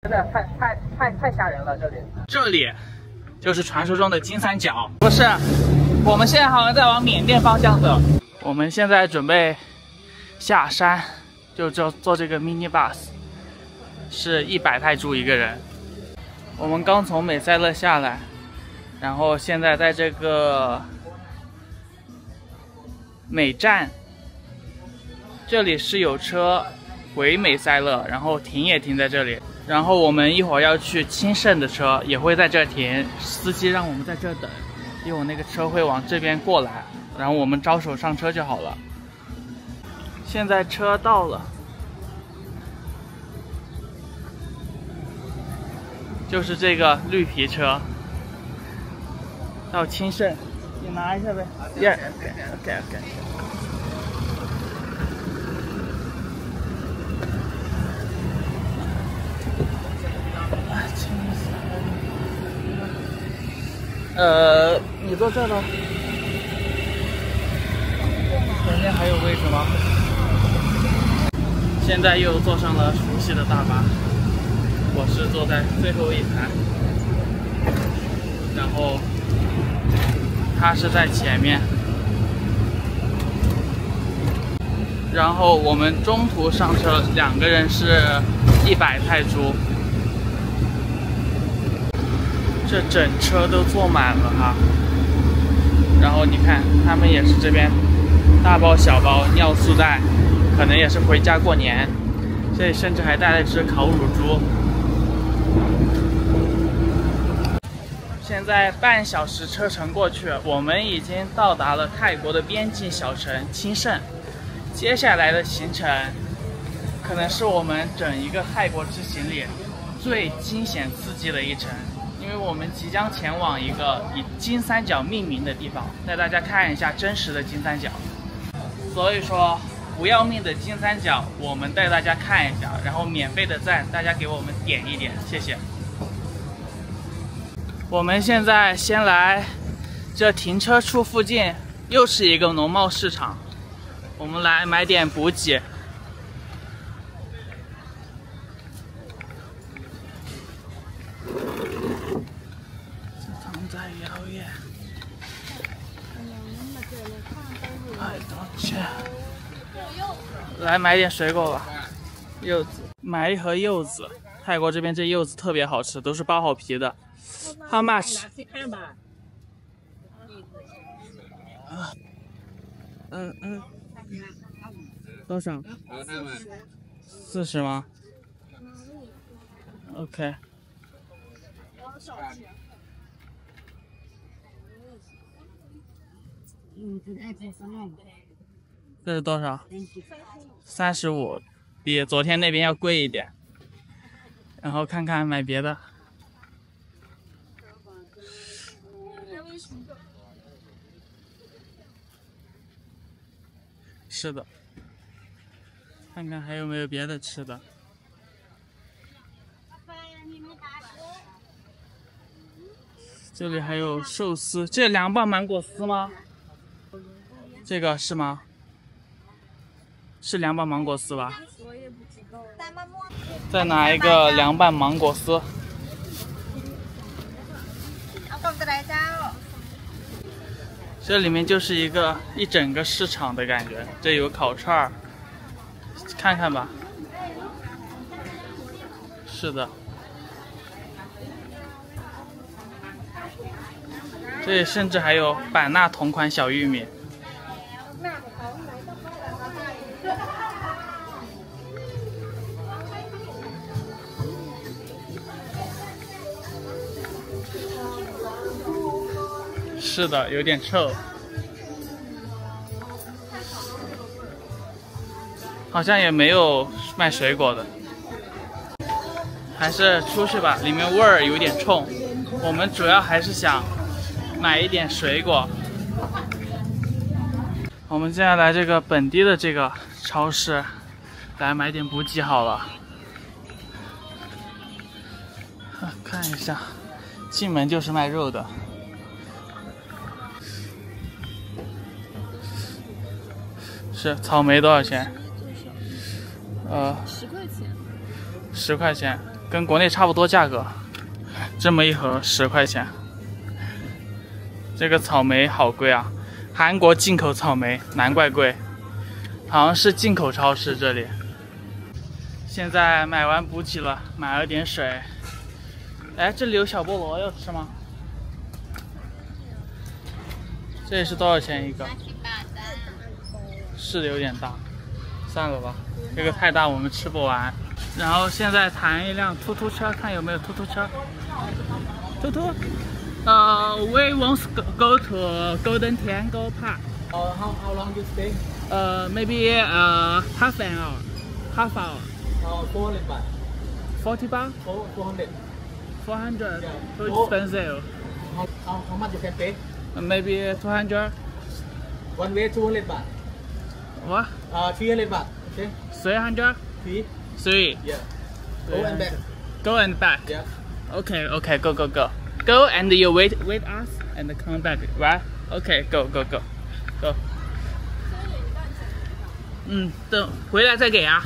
真的太吓人了，这里就是传说中的金三角，不是？我们现在好像在往缅甸方向走。我们现在准备下山，就坐这个 mini bus， 是100泰铢一个人。我们刚从美塞勒下来，然后现在在这个美站，这里是有车回美塞勒，然后停也停在这里。然后我们一会儿要去清盛的车也会在这停，司机让我们在这等，一会儿那个车会往这边过来，然后我们招手上车就好了。现在车到了，就是这个绿皮车，到清盛，你拿一下呗。OK。你坐这了。前面还有位置吗？现在又坐上了熟悉的大巴，我是坐在最后一排，然后他是在前面，然后我们中途上车，2个人是100泰铢。这整车都坐满了哈，然后你看他们也是这边大包小包尿素袋，可能也是回家过年，这里甚至还带了只烤乳猪。现在半小时车程过去，我们已经到达了泰国的边境小城清盛。接下来的行程可能是我们整一个泰国之行里最惊险刺激的一程。因为我们即将前往一个以金三角命名的地方，带大家看一下真实的金三角。所以说，不要命的金三角，我们带大家看一下，然后免费的赞，大家给我们点一点，谢谢。我们现在先来这停车处附近，又是一个农贸市场，我们来买点补给。来买点水果吧，柚子，买一盒柚子。泰国这边这柚子特别好吃，都是剥好皮的。How much？ 多少？40吗 ？OK。这是多少？35，比昨天那边要贵一点。然后看看买别的。是的，看看还有没有别的吃的。这里还有寿司，这2磅芒果丝吗？这个是吗？是2磅芒果丝吧？我也不知道。再拿一个凉拌芒果丝。这里面就是一整个市场的感觉，这有烤串儿，看看吧。是的。这里甚至还有版纳同款小玉米。是的，有点臭。好像也没有卖水果的，还是出去吧，里面味儿有点冲。我们主要还是想买一点水果。我们接下来这个本地的这个超市来买点补给好了。看一下，进门就是卖肉的。是草莓多少钱？10块钱。10块钱。跟国内差不多价格，这么一盒10块钱。这个草莓好贵啊，韩国进口草莓，难怪贵，好像是进口超市这里。现在买完补给了，买了点水。哎，这里有小菠萝要吃吗？这里是多少钱一个？是有点大，算了吧，这个太大我们吃不完。然后现在谈一辆突突车，看有没有突突车。突突，we want to go to Golden Triangle Park. How long you stay? Maybe half an hour. Half hour. 400 baht. 40 baht? 400. 400. Yeah. So expensive. How much you can pay? Maybe 200. One way 200 baht. What? 300 baht. Okay. 300? 3. Yeah. Go and back. Go and back. Yeah. Okay. Go. Go and you wait us and come back, right? Okay. Go. 等回来再给啊。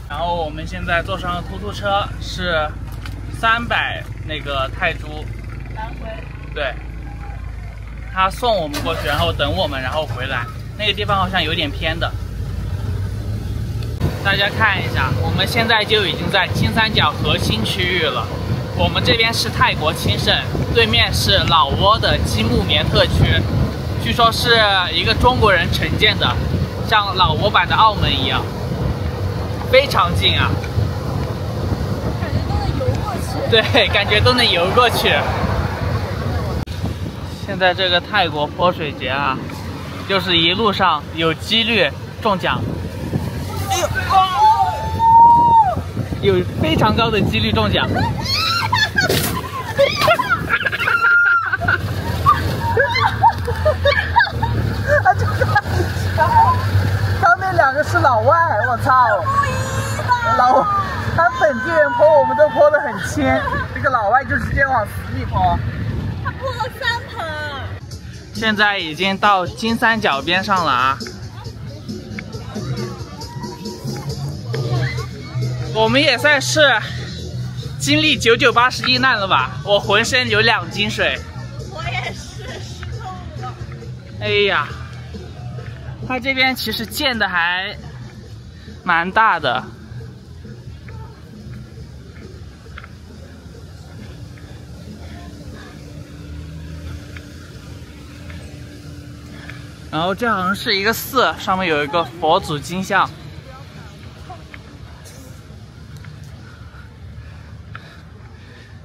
然后我们现在坐上了突突车，是300那个泰铢。来回。对。他送我们过去，然后等我们，然后回来。那个地方好像有点偏的。大家看一下，我们现在就已经在金三角核心区域了。我们这边是泰国清盛，对面是老挝的基木棉特区，据说是一个中国人承建的，像老挝版的澳门一样，非常近啊！感觉都能游过去。对，感觉都能游过去。现在这个泰国泼水节啊，就是一路上有几率中奖。哎呦！有非常高的几率中奖。他们2个是老外，我操！他本地人泼我们都泼得很轻，这个老外就直接往死里泼。他泼了3盆。现在已经到金三角边上了啊！我们也算是经历9981难了吧？我浑身有2斤水。我也是湿透了。哎呀，它这边其实建的还蛮大的。然后这好像是一个寺，上面有一个佛祖金像。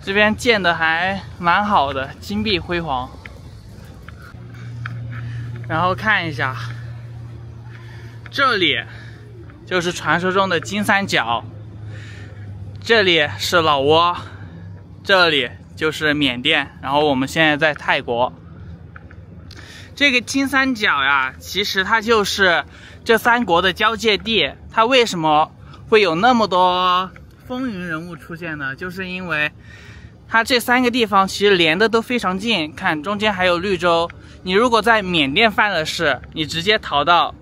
这边建的还蛮好的，金碧辉煌。然后看一下，这里就是传说中的金三角，这里是老挝，这里就是缅甸，然后我们现在在泰国。这个金三角呀，其实它就是这3国的交界地。它为什么会有那么多风云人物出现呢？就是因为它这3个地方其实连的都非常近，看中间还有绿洲。你如果在缅甸犯了事，你直接逃到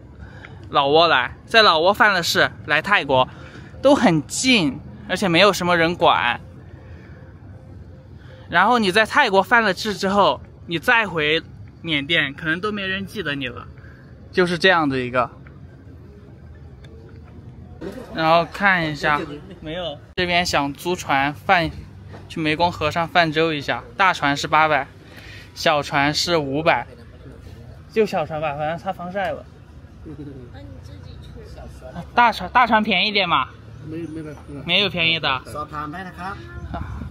老挝来，在老挝犯了事来泰国，都很近，而且没有什么人管。然后你在泰国犯了事之后，你再回缅甸，可能都没人记得你了，就是这样的一个。然后看一下，没有，这边想租船去湄公河上泛舟一下，大船是800，小船是500，就小船吧，反正擦防晒了。那你自己去。大船便宜点嘛？没有便宜的。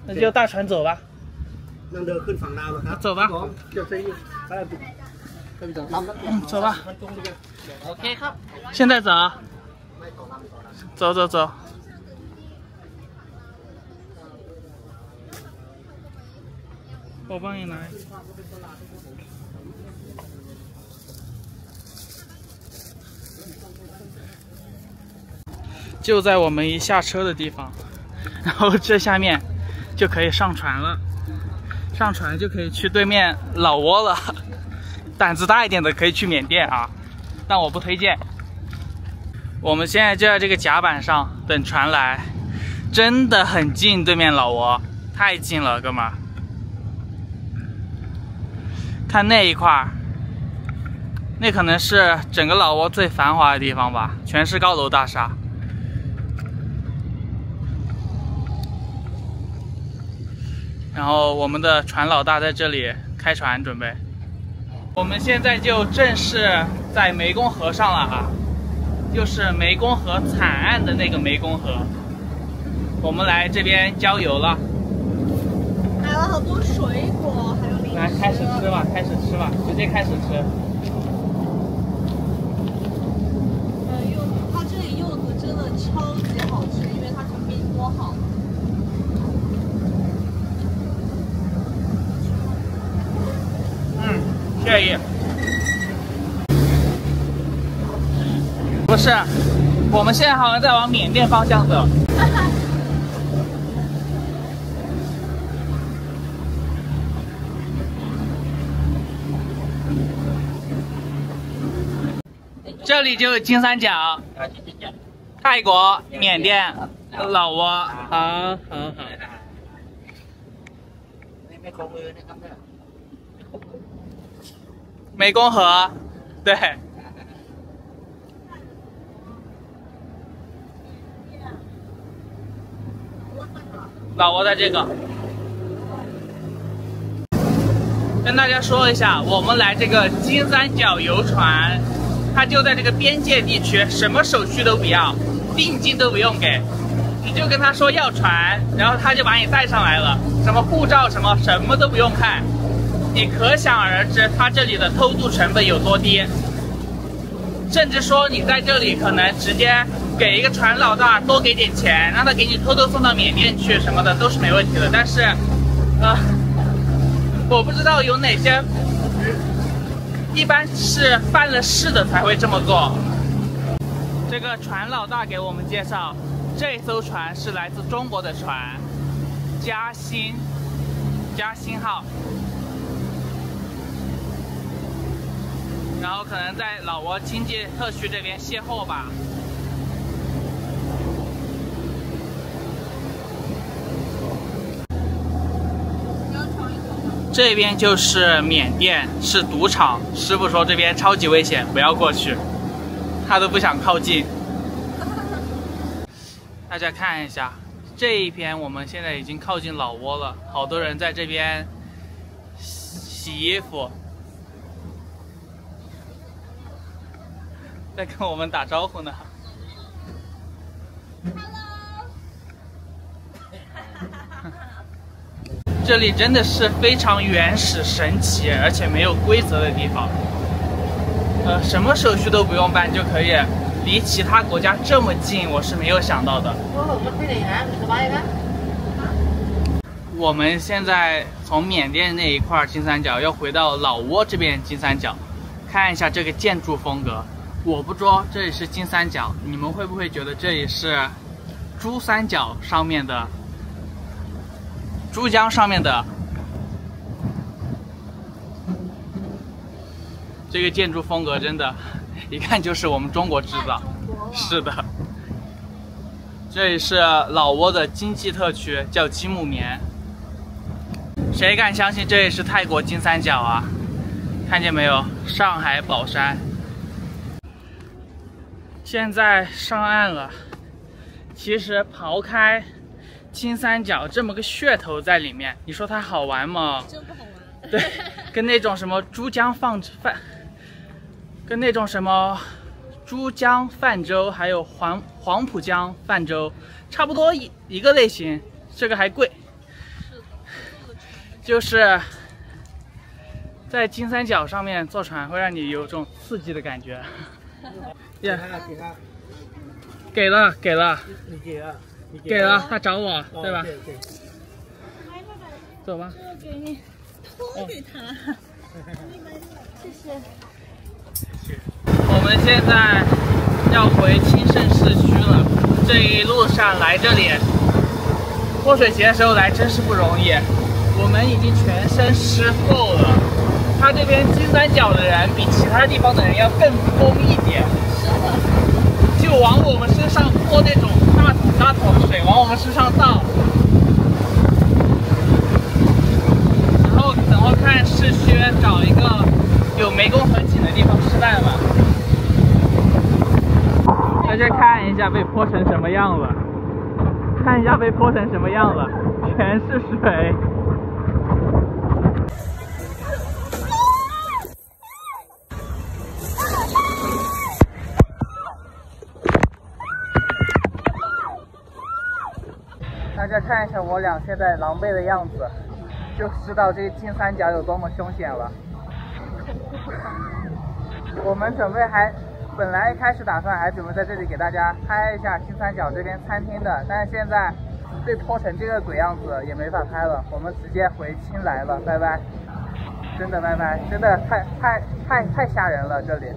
那就大船走吧。走吧。走吧。OK， 现在走。走。我帮你拿。就在我们一下车的地方，然后这下面就可以上船了，上船就可以去对面老挝了。胆子大一点的可以去缅甸啊，但我不推荐。我们现在就在这个甲板上等船来，真的很近，对面老挝太近了，哥们儿。看那一块儿，那可能是整个老挝最繁华的地方吧，全是高楼大厦。然后我们的船老大在这里开船准备。我们现在就正式在湄公河上了啊，就是湄公河惨案的那个湄公河。我们来这边郊游了，买了好多水果，还有零食。来开始吃吧，开始吃吧，直接开始吃。它这里柚子真的超级好吃，因为它从给你剥好。谢意。不是，我们现在好像在往缅甸方向走。这里就是金三角，泰国、缅甸、老挝。好。湄公河，对。老挝在这个。跟大家说一下，我们来这个金三角游船，它就在这个边界地区，什么手续都不要，定金都不用给，你就跟他说要船，然后他就把你带上来了，什么护照什么都不用看。你可想而知，它这里的偷渡成本有多低，甚至说你在这里可能直接给一个船老大多给点钱，让他给你偷偷送到缅甸去什么的都是没问题的。但是，我不知道有哪些，一般是犯了事的才会这么做。这个船老大给我们介绍，这艘船是来自中国的船，嘉兴号。然后可能在老挝经济特区这边邂逅吧。这边就是缅甸，是赌场。师傅说这边超级危险，不要过去，他都不想靠近。大家看一下，这一边我们现在已经靠近老挝了，好多人在这边洗衣服。在跟我们打招呼呢。这里真的是非常原始、神奇，而且没有规则的地方。什么手续都不用办就可以离其他国家这么近，我是没有想到的。我们现在从缅甸那一块金三角要回到老挝这边金三角，看一下这个建筑风格。我不说这里是金三角，你们会不会觉得这里是珠三角上面的珠江上面的这个建筑风格？真的，一看就是我们中国制造。是的，这里是老挝的经济特区，叫金木棉。谁敢相信这里是泰国金三角啊？看见没有，上海宝山。现在上岸了，其实刨开金三角这么个噱头在里面，你说它好玩吗？真不好玩。对，跟那种什么跟那种什么珠江泛舟，还有黄浦江泛舟，差不多一个类型，这个还贵。就是在金三角上面坐船，会让你有种刺激的感觉。给了，给了，他找我，对吧？走吧。给你，托给他。谢谢。我们现在要回清盛市区了。这一路上来这里，泼水节的时候来真是不容易。我们已经全身湿透了。他这边金三角的人比其他地方的人要更疯一点。就往我们身上泼那种大桶大桶水往我们身上倒，然后等会看市区找一个有湄公河景的地方吃饭吧。大家看一下被泼成什么样了，看一下被泼成什么样了，全是水。大家看一下我俩现在狼狈的样子，就知道这个金三角有多么凶险了。我们本来一开始打算还准备在这里给大家拍一下金三角这边餐厅的，但是现在被泼成这个鬼样子也没法拍了，我们直接回青来了，拜拜。真的拜拜，真的太吓人了这里。